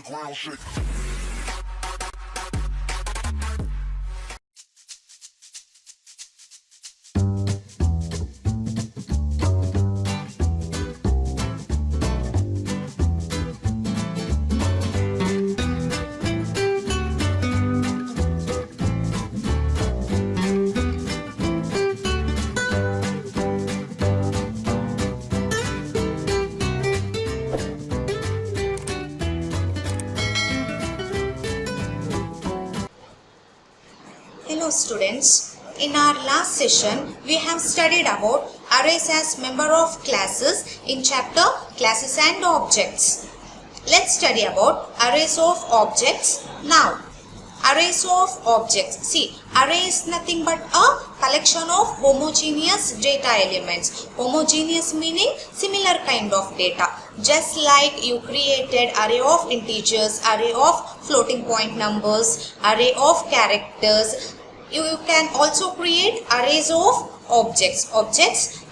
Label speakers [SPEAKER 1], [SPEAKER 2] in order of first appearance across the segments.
[SPEAKER 1] ground shake.
[SPEAKER 2] Hello students, in our last session we have studied about arrays as member of classes in chapter classes and objects. Let's study about arrays of objects now. Arrays of objects. See, array is nothing but a collection of homogeneous data elements. Homogeneous meaning similar kind of data. Just like you created array of integers, array of floating point numbers, array of characters, you can also create arrays of objects.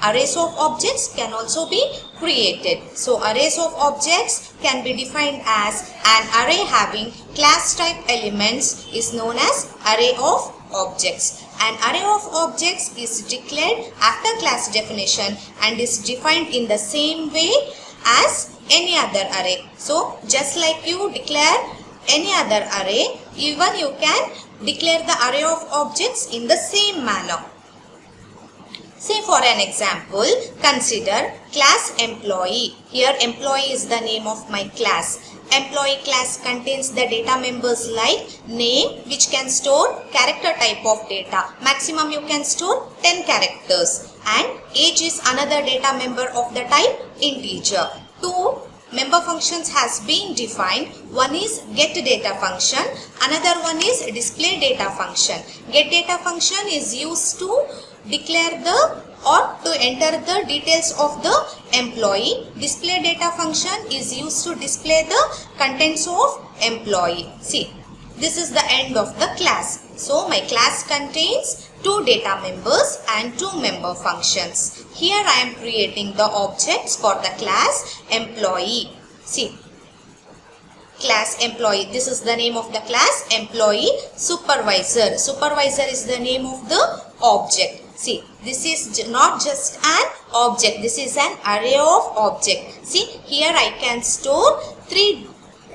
[SPEAKER 2] Arrays of objects can also be created. So arrays of objects can be defined as an array having class type elements is known as array of objects. An array of objects is declared after class definition and is defined in the same way as any other array. So just like you declare any other array, even you can declare the array of objects in the same manner. Say for an example, consider class employee. Here employee is the name of my class. Employee class contains the data members like name, which can store character type of data. Maximum you can store 10 characters. And age is another data member of the type integer. Two member functions has been defined. One is get data function, another one is display data function. Get data function is used to declare the or to enter the details of the employee. Display data function is used to display the contents of employee. See, this is the end of the class. So my class contains two data members and two member functions. Here I am creating the objects for the class employee. See, class employee, this is the name of the class employee. Supervisor, supervisor is the name of the object. See, this is not just an object, this is an array of object. See, here I can store three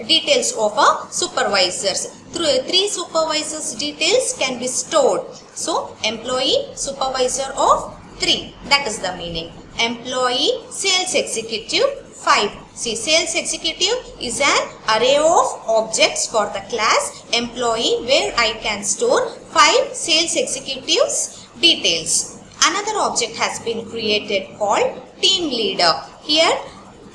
[SPEAKER 2] details of a supervisors. Three supervisors details can be stored. So, employee, supervisor of 3. That is the meaning. Employee, sales executive 5. See, sales executive is an array of objects for the class employee where I can store 5 sales executives details. Another object has been created called team leader. Here,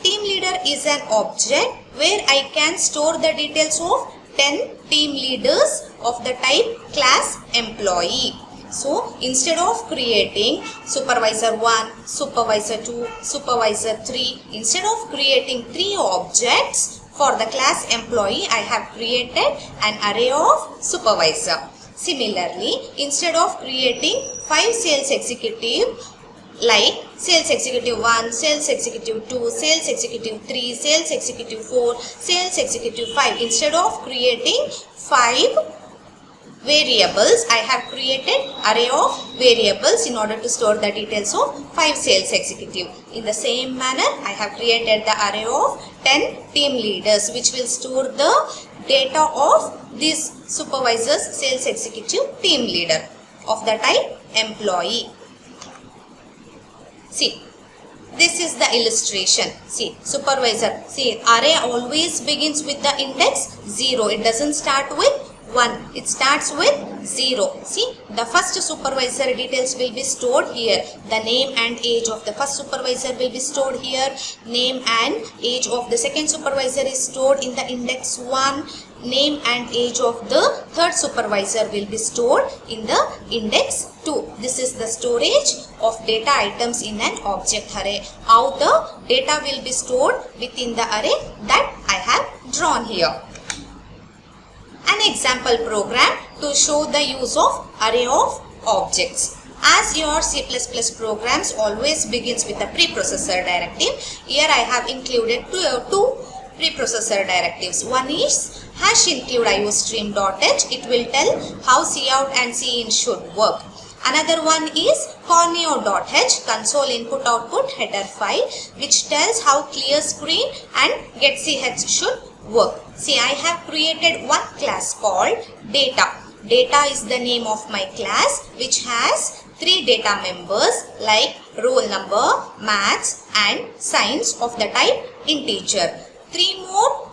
[SPEAKER 2] team leader is an object where I can store the details of 10 team leaders of the type class employee. So, instead of creating supervisor 1, supervisor 2, supervisor 3, instead of creating 3 objects for the class employee, I have created an array of supervisor. Similarly, instead of creating 5 sales executive like sales executive 1, sales executive 2, sales executive 3, sales executive 4, sales executive 5, instead of creating 5 variables, I have created array of variables in order to store the details of 5 sales executive. In the same manner, I have created the array of 10 team leaders which will store the data of these supervisors, sales executive, team leader of the type employee. See, this is the illustration. See, supervisor. See, array always begins with the index 0. It doesn't start with 1. It starts with 0. See, the first supervisor details will be stored here. The name and age of the first supervisor will be stored here. Name and age of the second supervisor is stored in the index 1. Name and age of the third supervisor will be stored in the index 2. This is the storage of data items in an object array. How the data will be stored within the array that I have drawn here. An example program to show the use of array of objects. As your C++ programs always begins with a preprocessor directive, here I have included two preprocessor directives. One is hash include iostream.h. It will tell how cout and cin should work. Another one is corneo.h, console input output header file, which tells how clear screen and getch should work. See, I have created one class called data. Data is the name of my class, which has 3 data members like roll number, maths and science of the type integer. 3 more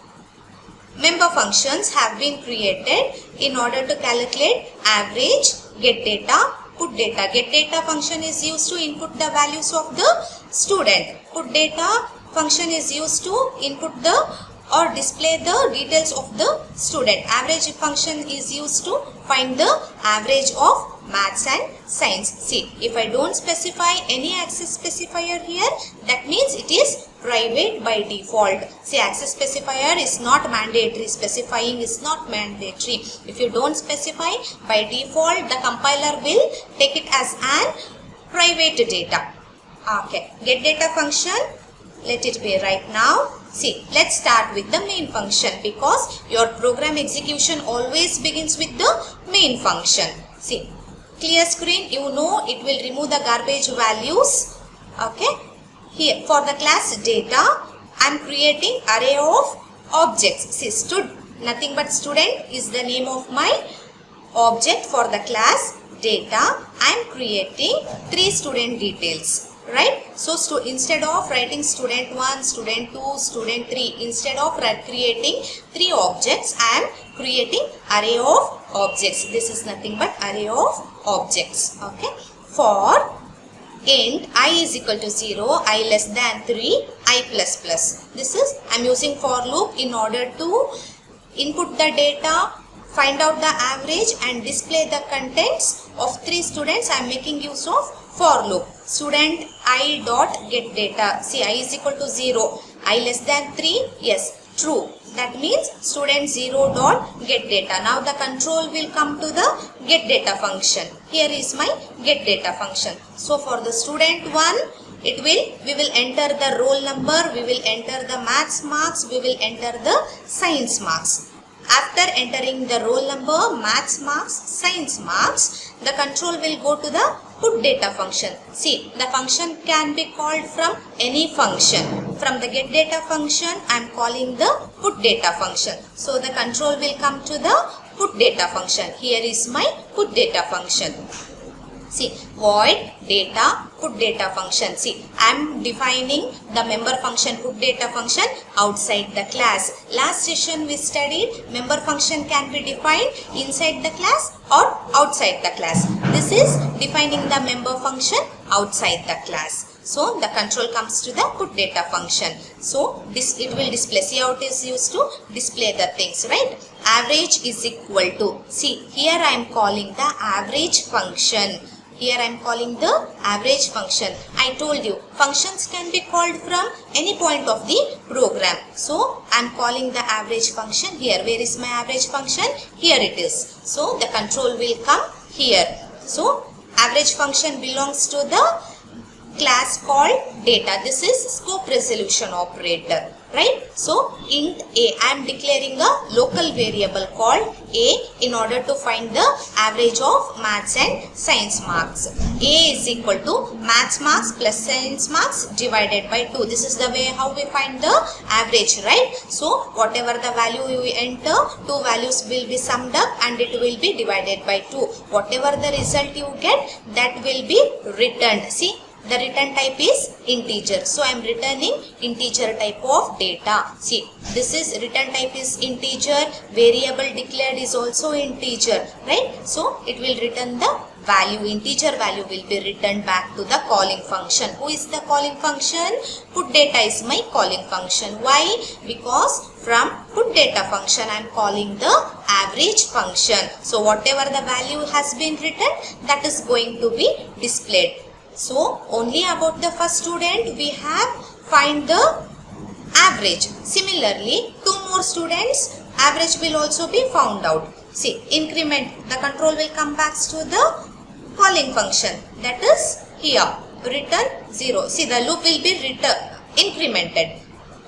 [SPEAKER 2] member functions have been created in order to calculate average, get data, put data. Get data function is used to input the values of the student. Put data function is used to input the or display the details of the student. Average function is used to find the average of maths and science. See, if I don't specify any access specifier here, that means it is private by default. See, access specifier is not mandatory. Specifying is not mandatory. If you don't specify, by default the compiler will take it as an private data. Okay, get data function, let it be right now. See, let's start with the main function, because your program execution always begins with the main function. See, clear screen, you know it will remove the garbage values. Okay, here for the class data, I am creating array of objects. See, nothing but student is the name of my object. For the class data, I am creating 3 student details. Right? So, instead of writing student 1, student 2, student 3, instead of creating 3 objects, I am creating array of objects. This is nothing but array of objects. Okay? For int I is equal to 0, I less than 3, I plus plus. This is, I am using for loop in order to input the data, find out the average and display the contents of 3 students. I am making use of for loop. Student I dot get data. See, I is equal to 0. I less than 3. Yes, true. That means student 0 dot get data. Now the control will come to the get data function. Here is my get data function. So for the student 1, we will enter the roll number, we will enter the maths marks, we will enter the science marks. After entering the roll number, maths marks, science marks, the control will go to the put data function. See, the function can be called from any function. From the get data function, I am calling the put data function. So the control will come to the put data function. Here is my put data function. See, void data put data function. See, I am defining the member function put data function outside the class. Last session we studied member function can be defined inside the class or outside the class. This is defining the member function outside the class. So the control comes to the put data function. So it will display. Cout is used to display the things, right? Average is equal to. See, here I am calling the average function. Here I am calling the average function. I told you functions can be called from any point of the program. So I am calling the average function here. Where is my average function? Here it is. So the control will come here. So average function belongs to the class called data. This is scope resolution operator. Right? So int a, I am declaring a local variable called a in order to find the average of maths and science marks. A is equal to maths marks plus science marks divided by 2. This is the way how we find the average, right? So whatever the value you enter, 2 values will be summed up and it will be divided by 2. Whatever the result you get, that will be returned. See, the return type is integer. So I am returning integer type of data. See, this is return type is integer. Variable declared is also integer, right? So it will return the value. Integer value will be returned back to the calling function. Who is the calling function? Put data is my calling function. Why? Because from put data function I am calling the average function. So whatever the value has been written, that is going to be displayed. So only about the first student we have find the average. Similarly, 2 more students, average will also be found out. See, increment, the control will come back to the calling function, that is here, return 0. See, the loop will be incremented.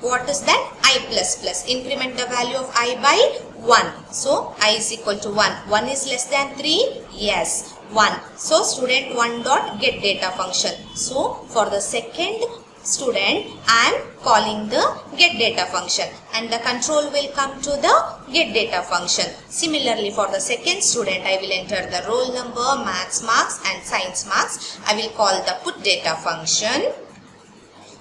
[SPEAKER 2] What is that? I plus plus. Increment the value of I by 1. So I is equal to 1. 1 is less than 3? Yes, 1. So student 1 dot get data function. So for the second student, I am calling the get data function and the control will come to the get data function. Similarly, for the second student, I will enter the roll number, maths marks and science marks. I will call the put data function.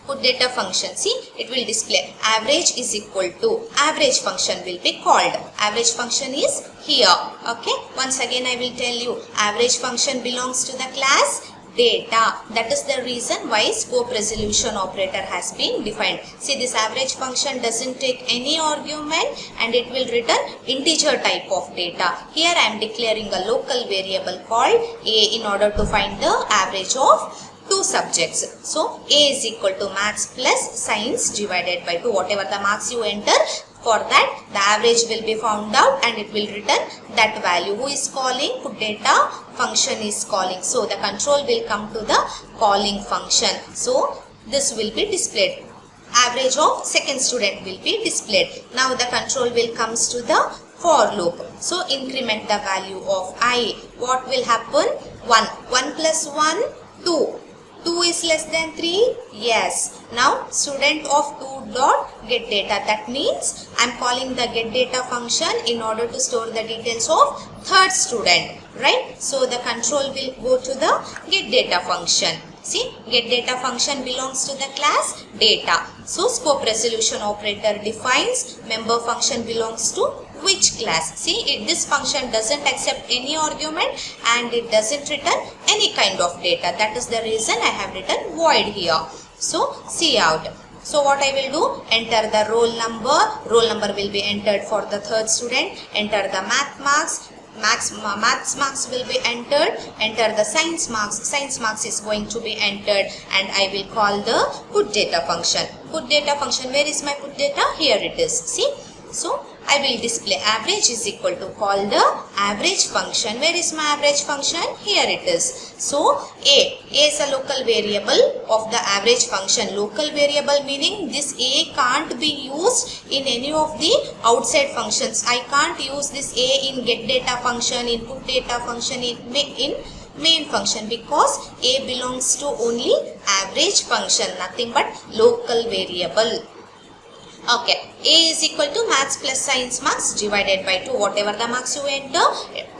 [SPEAKER 2] Put data function, see, it will display average is equal to, average function will be called. Average function is here. Okay, once again I will tell you, average function belongs to the class data. That is the reason why scope resolution operator has been defined. See, this average function doesn't take any argument and it will return integer type of data. Here I am declaring a local variable called a in order to find the average of two subjects. So a is equal to maths plus science divided by 2. Whatever the marks you enter, for that the average will be found out and it will return that value. Who is calling? Put data function is calling. So the control will come to the calling function. So this will be displayed. Average of second student will be displayed. Now the control will comes to the for loop. So increment the value of I. What will happen? 1. 1 plus 1, 2. 2 is less than 3? Yes. Now student of 2 dot get data. That means I am calling the get data function in order to store the details of third student. Right? So the control will go to the get data function. See, get data function belongs to the class data. So scope resolution operator defines member function belongs to which class. See, this function doesn't accept any argument and it doesn't return any kind of data. That is the reason I have written void here. So see out. So what I will do, enter the roll number. Roll number will be entered for the third student. Enter the maths marks will be entered. Enter the science marks. Science marks is going to be entered and I will call the put data function. Put data function, where is my put data? Here it is. See, so I will display average is equal to call the average function. Where is my average function? Here it is. So A is a local variable of the average function. Local variable meaning this A can't be used in any of the outside functions. I can't use this A in get data function, in put data function, in main function, because A belongs to only average function, nothing but local variable. Okay, A is equal to maths plus science marks divided by 2. Whatever the marks you enter,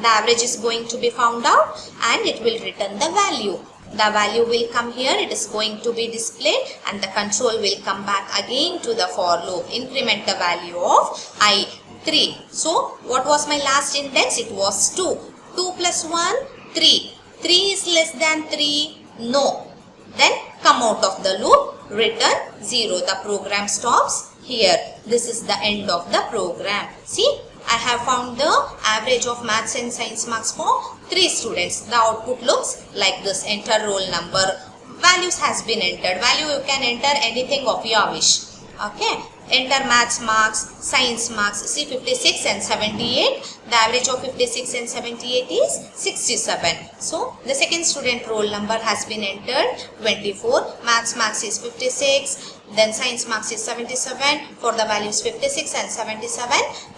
[SPEAKER 2] the average is going to be found out and it will return the value. The value will come here, it is going to be displayed and the control will come back again to the for loop. Increment the value of I, 3. So, what was my last index? It was 2. 2 plus 1, 3. 3 is less than 3? No. Then come out of the loop, return 0. The program stops here. This is the end of the program. See, I have found the average of maths and science marks for 3 students. The output looks like this. Enter roll number. Values has been entered. Value you can enter anything of your wish. Okay. Enter maths marks, science marks. See, 56 and 78. The average of 56 and 78 is 67. So, the second student roll number has been entered, 24. Maths marks is 56. Then science marks is 77. For the values 56 and 77,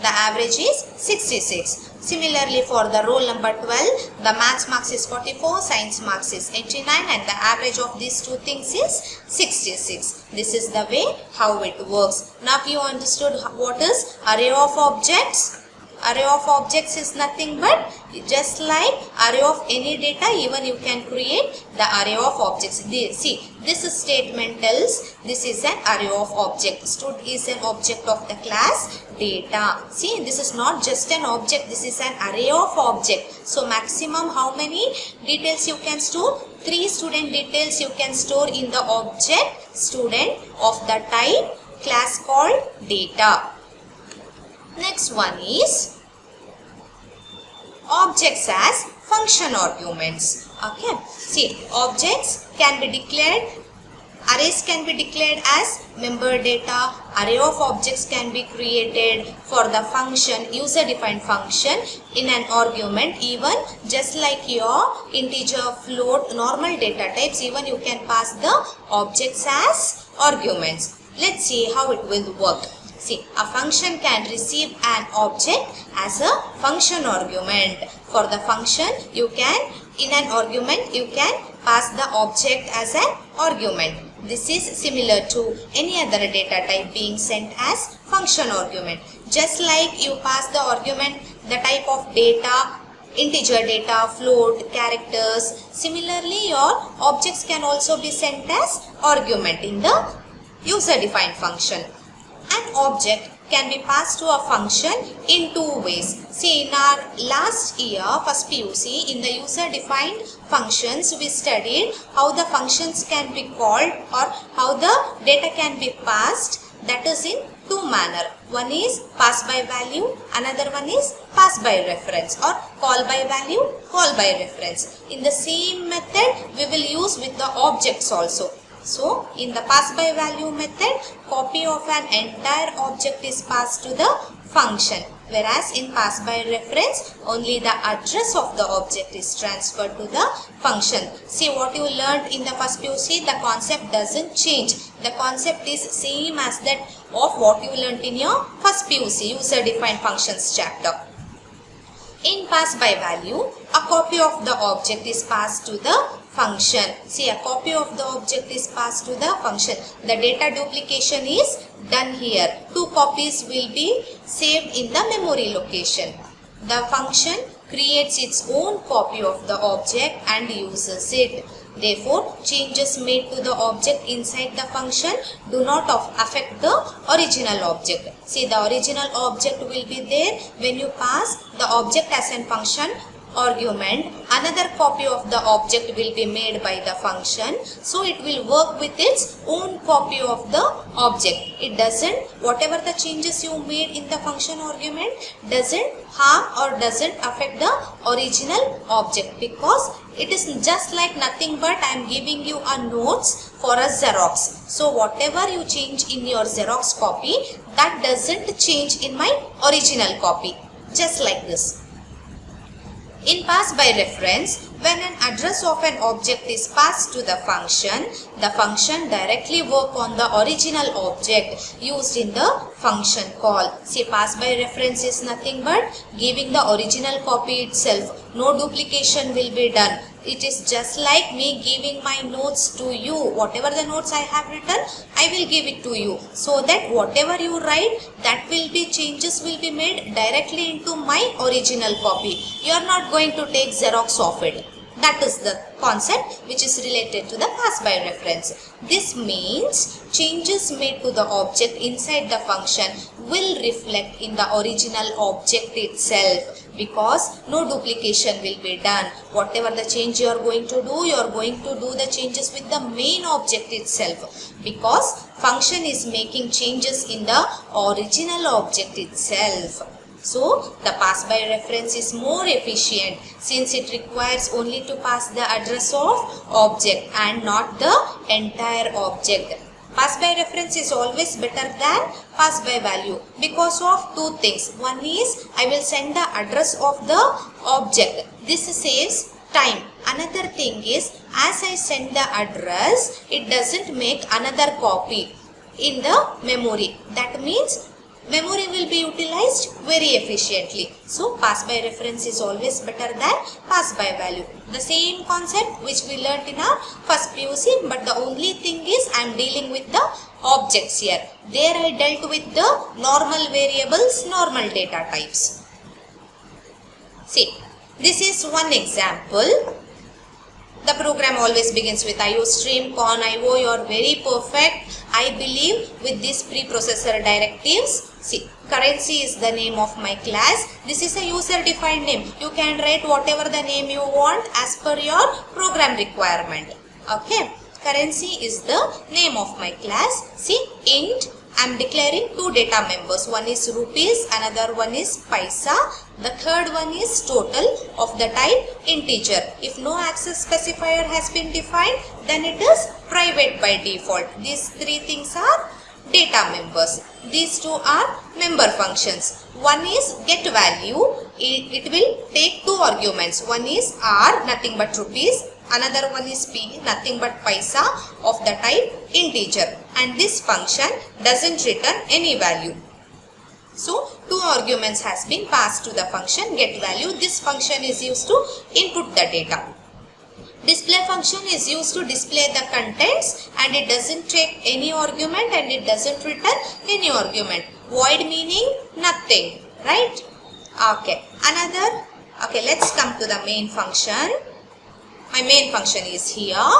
[SPEAKER 2] the average is 66. Similarly, for the roll number 12, the maths marks is 44, science marks is 89 and the average of these two things is 66. This is the way how it works. Now you understood what is array of objects. Array of objects is nothing but just like array of any data, even you can create the array of objects. See, this statement tells this is an array of objects. Stud is an object of the class data. See, this is not just an object, this is an array of object. So maximum how many details you can store? 3 student details you can store in the object student of the type class called data. Next one is objects as function arguments. Okay. See, objects can be declared, arrays can be declared as member data, array of objects can be created for the function, user defined function in an argument, even just like your integer, float, normal data types, even you can pass the objects as arguments. Let's see how it will work. See, a function can receive an object as a function argument. For the function, in an argument, you can pass the object as an argument. This is similar to any other data type being sent as function argument. Just like you pass the argument, the type of data, integer data, float, characters. Similarly, your objects can also be sent as argument in the user-defined function. An object can be passed to a function in two ways. See, in our last year, first PUC, in the user-defined functions, we studied how the functions can be called or how the data can be passed. That is in two manner. One is pass by value, another one is pass by reference, or call by value, call by reference. In the same method, we will use with the objects also. So, in the pass by value method, copy of an entire object is passed to the function, whereas in pass by reference, only the address of the object is transferred to the function. See, what you learned in the first PUC, the concept doesn't change. The concept is same as that of what you learned in your first PUC, user defined functions chapter. In pass by value, a copy of the object is passed to the function. See, a copy of the object is passed to the function. The data duplication is done here. Two copies will be saved in the memory location. The function creates its own copy of the object and uses it. Therefore, changes made to the object inside the function do not affect the original object. See, the original object will be there when you pass the object as a function argument. Another copy of the object will be made by the function. So, it will work with its own copy of the object. It doesn't, whatever the changes you made in the function argument doesn't harm or doesn't affect the original object, because it is just like nothing but I am giving you a notes for a Xerox. So, whatever you change in your Xerox copy, that doesn't change in my original copy. Just like this. In pass by reference, when an address of an object is passed to the function directly work on the original object used in the function call. See, pass by reference is nothing but giving the original copy itself. No duplication will be done. It is just like me giving my notes to you. Whatever the notes I have written, I will give it to you. So that whatever you write, that will be changes will be made directly into my original copy. You are not going to take Xerox of it. That is the concept which is related to the pass by reference. This means changes made to the object inside the function will reflect in the original object itself, because no duplication will be done. Whatever the change you are going to do the changes with the main object itself, because function is making changes in the original object itself. So, the pass by reference is more efficient since it requires only to pass the address of object and not the entire object. Pass by reference is always better than pass by value because of two things. One is I will send the address of the object. This saves time. Another thing is as I send the address, it doesn't make another copy in the memory. That means memory will be utilized very efficiently. So, pass by reference is always better than pass by value. The same concept which we learnt in our first PUC, but the only thing is I am dealing with the objects here. There I dealt with the normal variables, normal data types. See, this is one example. The program always begins with IOStream, con IO. You are very perfect, I believe, with these preprocessor directives. See, currency is the name of my class. This is a user defined name. You can write whatever the name you want as per your program requirement. Okay, currency is the name of my class. See, int, I am declaring two data members. One is rupees, another one is paisa. The third one is total of the type integer. If no access specifier has been defined, then it is private by default. These three things are data members. These two are member functions. One is get value. It will take two arguments. One is r, nothing but rupees. Another one is p, nothing but paisa of the type integer. And this function doesn't return any value. So two arguments has been passed to the function get value. This function is used to input the data. Display function is used to display the contents, and it doesn't take any argument and it doesn't return any argument. Void meaning nothing, right? Okay, let's come to the main function. My main function is here.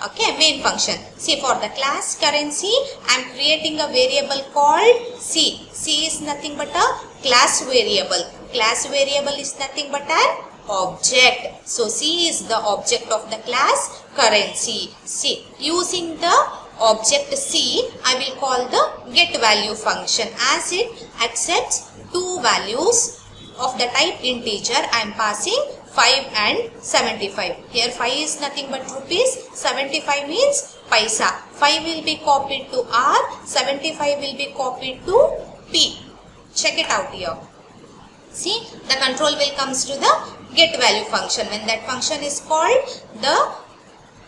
[SPEAKER 2] Okay, main function. See, for the class currency, I am creating a variable called C. C is nothing but a class variable. Class variable is nothing but an object. So, C is the object of the class currency. C. Using the object C, I will call the get value function as it accepts two values of the type integer. I am passing 5 and 75. Here 5 is nothing but rupees, 75 means paisa. 5 will be copied to R, 75 will be copied to P. Check it out here. See, the control will comes to the get value function. When that function is called, the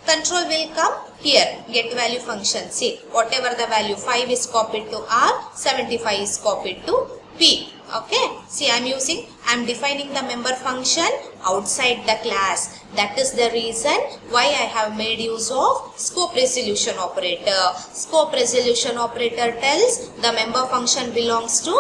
[SPEAKER 2] control will come here, get value function. See, whatever the value 5 is copied to R, 75 is copied to P. Okay, see, I am defining the member function outside the class. That is the reason why I have made use of scope resolution operator. Scope resolution operator tells the member function belongs to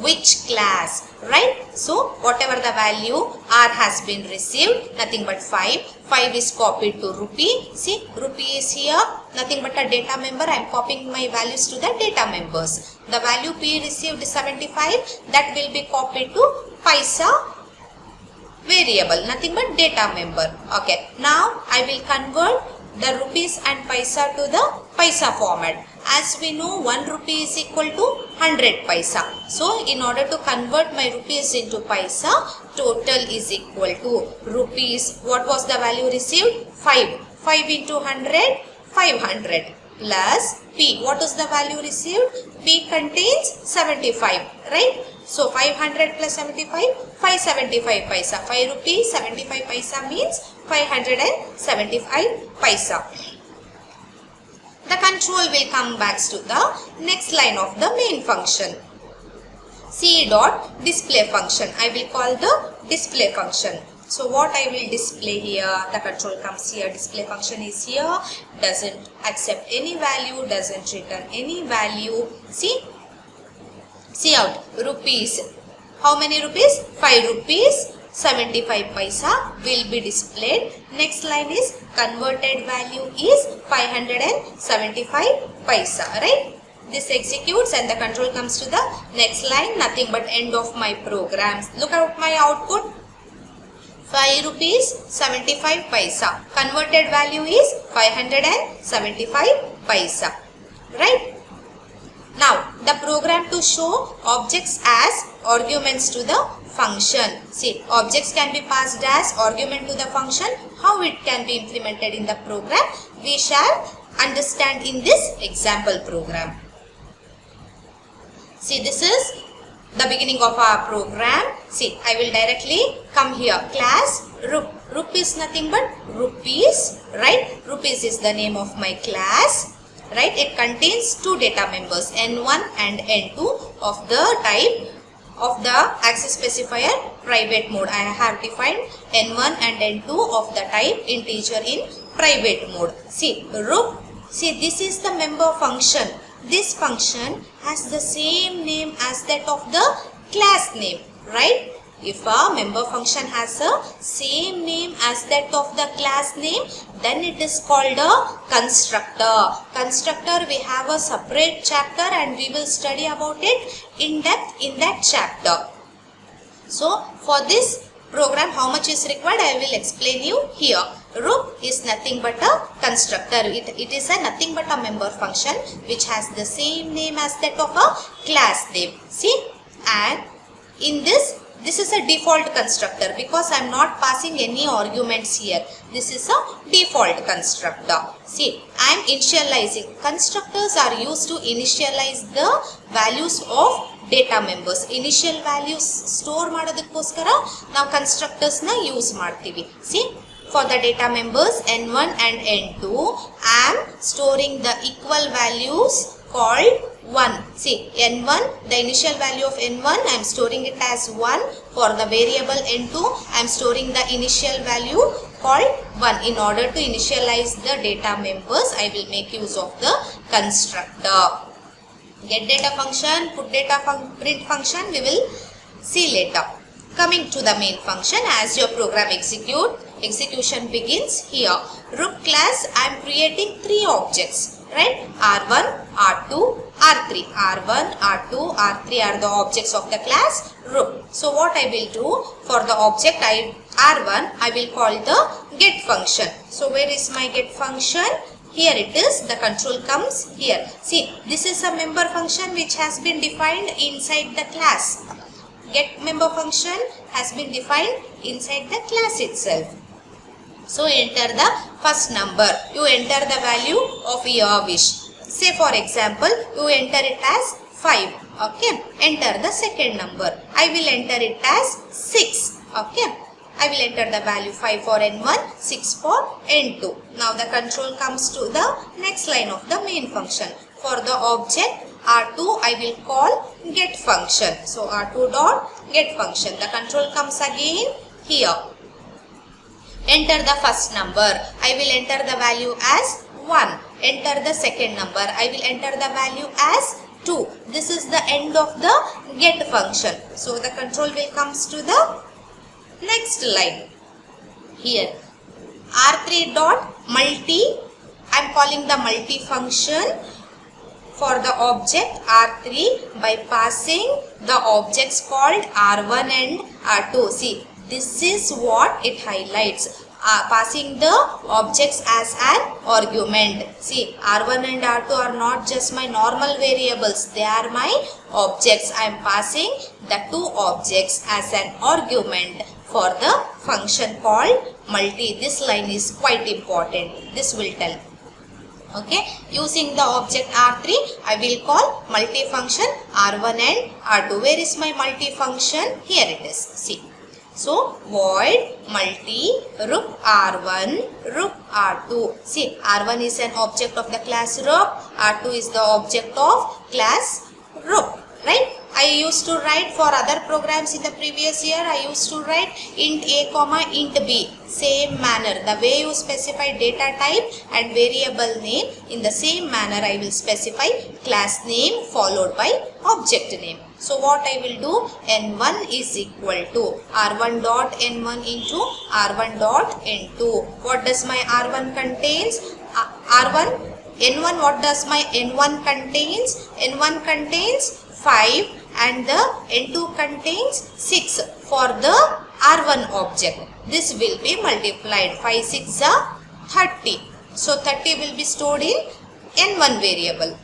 [SPEAKER 2] which class, right? So, whatever the value R has been received, nothing but 5. 5 is copied to rupee. See, rupee is here, nothing but a data member. I am copying my values to the data members. The value P received 75, that will be copied to paisa variable, nothing but data member. Okay, now I will convert the rupees and paisa to the paisa format. As we know, 1 rupee is equal to 100 paisa. So, in order to convert my rupees into paisa, total is equal to rupees. What was the value received? 5. 5 into 100, 500 plus P. What is the value received? P contains 75, right? So, 500 plus 75, 575 paisa. 5 rupees, 75 paisa means 575 paisa. The control will come back to the next line of the main function. C dot display function. I will call the display function. So what I will display here, the control comes here, display function is here, doesn't accept any value, doesn't return any value. See out, rupees. How many rupees? 5 rupees. 75 paisa will be displayed. Next line is converted value is 575 paisa, right? This executes and the control comes to the next line, nothing but end of my program. Look at my output. 5 rupees 75 paisa. Converted value is 575 paisa, right? Now, the program to show objects as arguments to the function. See, objects can be passed as argument to the function. How it can be implemented in the program, we shall understand in this example program. See, this is the beginning of our program. See, I will directly come here. Class, rup is nothing but rupees, right? Rupees is the name of my class. Right, it contains two data members n1 and n2 of the type of the access specifier private mode. I have defined n1 and n2 of the type integer in private mode. See, this is the member function. This function has the same name as that of the class name, right? If a member function has a same name as that of the class name, then it is called a constructor. Constructor, we have a separate chapter and we will study about it in depth in that chapter. So, for this program, how much is required, I will explain you here. Rup is nothing but a constructor. It is a nothing but a member function which has the same name as that of a class name. See, and in this is a default constructor because I am not passing any arguments here. This is a default constructor. See, I am initializing. Constructors are used to initialize the values of data members. Initial values store ಮಾಡೋದಕ್ಕೋಸ್ಕರ ನಾವು constructors ನ use ಮಾಡ್ತೀವಿ. See, for the data members n1 and n2, I am storing the equal values called 1. See, n1, the initial value of n1, I am storing it as 1. For the variable n2, I am storing the initial value called 1. In order to initialize the data members, I will make use of the constructor. Get data function, put data print function, we will see later. Coming to the main function, as your program execution begins here. Rook class, I am creating 3 objects, right? R1, R2, R3. R1, R2, R3 are the objects of the class Rook. So what I will do for the object R1, I will call the get function. So where is my get function? Here it is, the control comes here. See, this is a member function which has been defined inside the class. Get member function has been defined inside the class itself. So enter the first number. You enter the value of your wish. Say for example, you enter it as 5. Okay. Enter the second number. I will enter it as 6. Okay. I will enter the value 5 for n1, 6 for n2. Now the control comes to the next line of the main function. For the object R2, I will call get function. So R2 dot get function. The control comes again here. Enter the first number. I will enter the value as 1. Enter the second number. I will enter the value as 2. This is the end of the get function. So the control will comes to the next line. Here R3 dot multi. I am calling the multi function for the object R3 by passing the objects called R1 and R2. See, this is what it highlights. Passing the objects as an argument. See, R1 and R2 are not just my normal variables. They are my objects. I am passing the 2 objects as an argument for the function called multi. This line is quite important. This will tell. Okay, using the object R3, I will call multi-function R1 and R2. Where is my multi-function? Here it is. See. So, void multi rook R1, rook R2. See, R1 is an object of the class rook, R2 is the object of class rook. Right? I used to write for other programs in the previous year, I used to write int a comma int b. Same manner, the way you specify data type and variable name, in the same manner I will specify class name followed by object name. So what I will do, n1 is equal to r1 dot n1 into r1 dot n2. What does my r1 contains? R1, n1, what does my n1 contains? N1 contains 5 and the n2 contains 6 for the r1 object. This will be multiplied. 5 6 are 30. So 30 will be stored in n1 variable.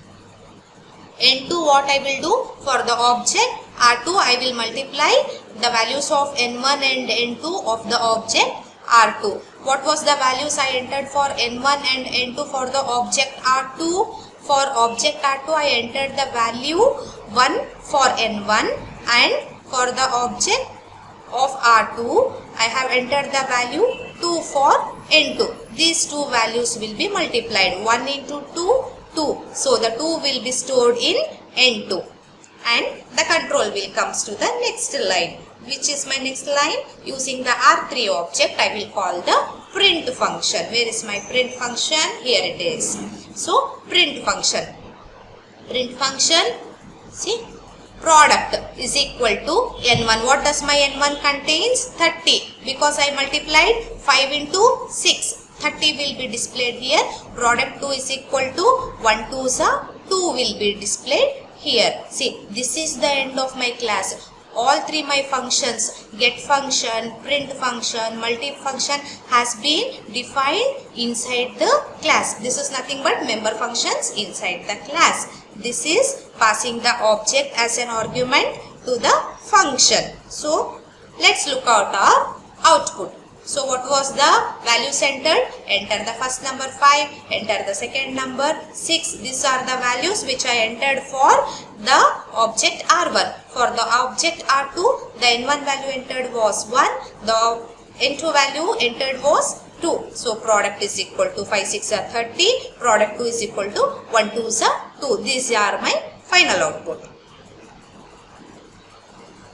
[SPEAKER 2] N2 what I will do for the object R2, I will multiply the values of n1 and n2 of the object R2. What was the values I entered for n1 and n2 for the object R2? For object R2 I entered the value 1 for n1 and for the object of R2 I have entered the value 2 for n2. These two values will be multiplied. 1 into 2, 2. So the 2 will be stored in n2 and the control will comes to the next line. Which is my next line? Using the R3 object I will call the print function. Where is my print function? Here it is. So print function. Print function, see, product is equal to n1. What does my n1 contains? 30. Because I multiplied 5 into 6. 30 will be displayed here. Product 2 is equal to 1 2s are 2 will be displayed here. See, this is the end of my class. All three my functions, get function, print function, multi function has been defined inside the class. This is nothing but member functions inside the class. This is passing the object as an argument to the function. So, let's look at our output. So, what was the values entered? Enter the first number 5, enter the second number 6. These are the values which I entered for the object R1. For the object R2, the n1 value entered was 1, the n2 value entered was 2. So, product is equal to 5 6 are 30, product 2 is equal to 1 2s are 2. These are my final output.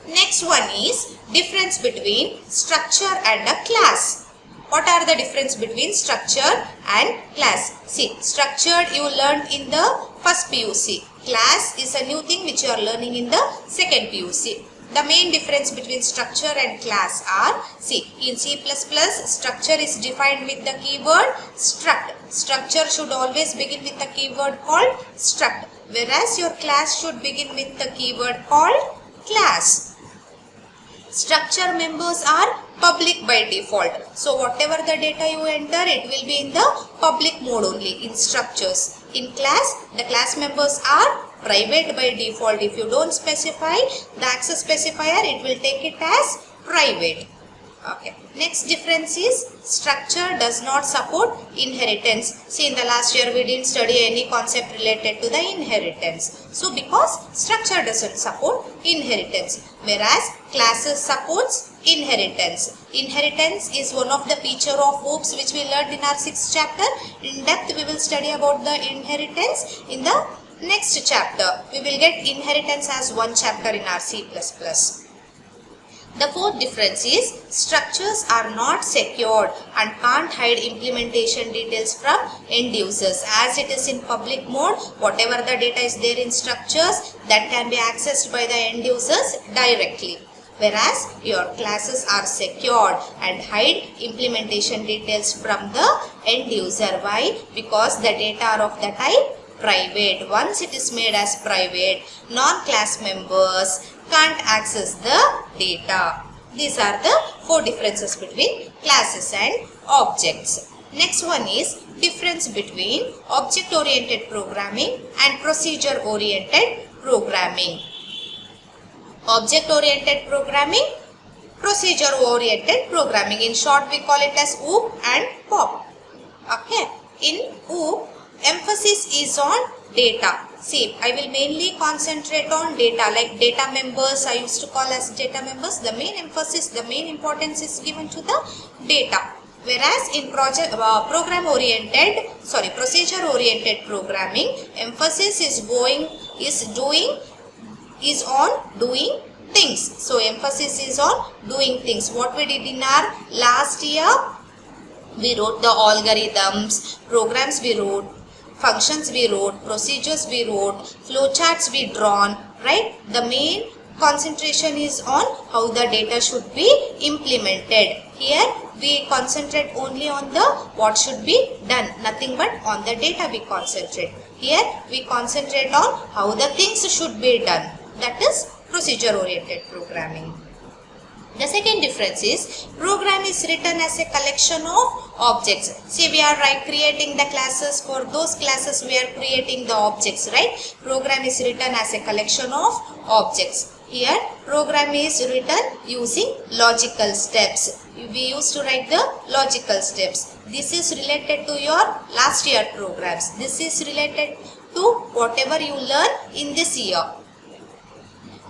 [SPEAKER 2] Next one is difference between structure and a class. What are the difference between structure and class? See, structured you learned in the first PUC. Class is a new thing which you are learning in the second PUC. The main difference between structure and class are, see, in C++, structure is defined with the keyword struct. Structure should always begin with the keyword called struct, whereas your class should begin with the keyword called class. Structure members are public by default. So whatever the data you enter, it will be in the public mode only in structures. In class, the class members are private by default. If you don't specify the access specifier, it will take it as private. Okay. Next difference is structure does not support inheritance. See, in the last year we didn't study any concept related to the inheritance. So because structure doesn't support inheritance, whereas classes supports inheritance. Inheritance is one of the feature of OOPS which we learned in our 6th chapter. In depth we will study about the inheritance in the next chapter. We will get inheritance as one chapter in our C++. The fourth difference is structures are not secured and can't hide implementation details from end users. As it is in public mode, whatever the data is there in structures, that can be accessed by the end users directly. Whereas your classes are secured and hide implementation details from the end user. Why? Because the data are of the type private. Once it is made as private, non-class members can't access the data. These are the four differences between classes and objects. Next one is difference between object-oriented programming and procedure-oriented programming. Object-oriented programming, procedure-oriented programming. In short, we call it as OOP and POP. Okay. In OOP, emphasis is on data. See, I will mainly concentrate on data, like data members I used to call as data members. The main emphasis, the main importance is given to the data. Whereas in procedure-oriented programming, emphasis is on doing things. So emphasis is on doing things. What we did in our last year, we wrote the algorithms, programs we wrote, functions we wrote, procedures we wrote, flowcharts we drawn, right? The main concentration is on how the data should be implemented. Here we concentrate only on the what should be done, nothing but on the data we concentrate. Here we concentrate on how the things should be done. That is procedure oriented programming. The second difference is program is written as a collection of objects. See, we are creating the classes. For those classes we are creating the objects, right? Program is written as a collection of objects. Here program is written using logical steps. We used to write the logical steps. This is related to your last year programs. This is related to whatever you learn in this year.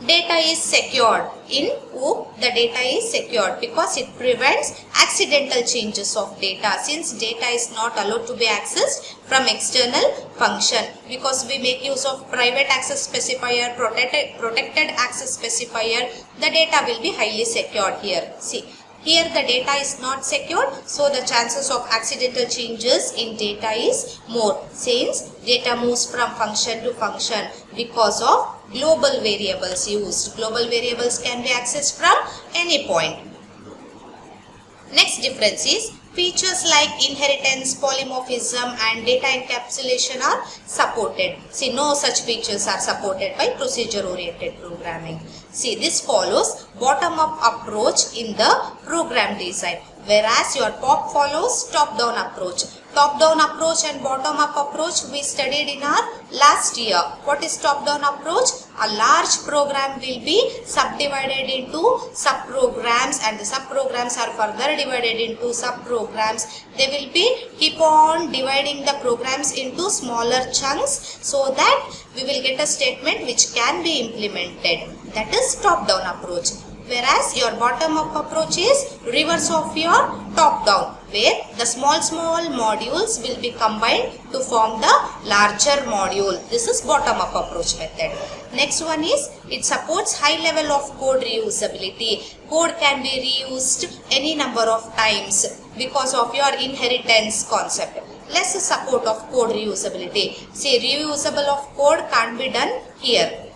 [SPEAKER 2] Data is secured. In OOP, the data is secured because it prevents accidental changes of data, since data is not allowed to be accessed from external function, because we make use of private access specifier, protected access specifier. The data will be highly secured here. See, here the data is not secured, so the chances of accidental changes in data is more, since data moves from function to function because of global variables used. Global variables can be accessed from any point. Next difference is features like inheritance, polymorphism and data encapsulation are supported. See, no such features are supported by procedure oriented programming. See, this follows bottom-up approach in the program design, whereas your POP follows top-down approach. Top-down approach and bottom-up approach we studied in our last year. What is top-down approach? A large program will be subdivided into sub-programs, and the sub-programs are further divided into sub-programs. They will be keep on dividing the programs into smaller chunks so that we will get a statement which can be implemented. That is top-down approach. Whereas your bottom-up approach is reverse of your top-down. where the small modules will be combined to form the larger module. This is bottom up approach method. Next one is it supports high level of code reusability. Code can be reused any number of times because of your inheritance concept. Less support of code reusability. See, reusable of code can't be done here.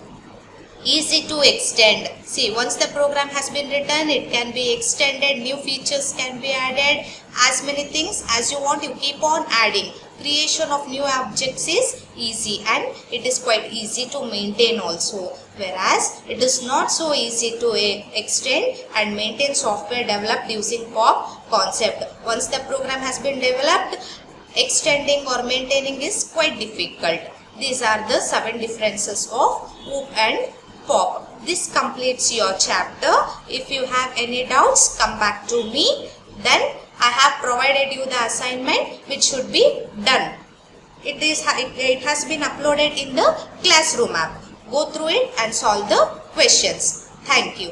[SPEAKER 2] Easy to extend. See, once the program has been written, it can be extended, new features can be added, as many things as you want, you keep on adding. Creation of new objects is easy and it is quite easy to maintain also. Whereas, it is not so easy to extend and maintain software developed using POP concept. Once the program has been developed, extending or maintaining is quite difficult. These are the 7 differences of OOP and POP. This completes your chapter. If you have any doubts, come back to me. Then I have provided you the assignment which should be done. It has been uploaded in the classroom app. Go through it and solve the questions. Thank you.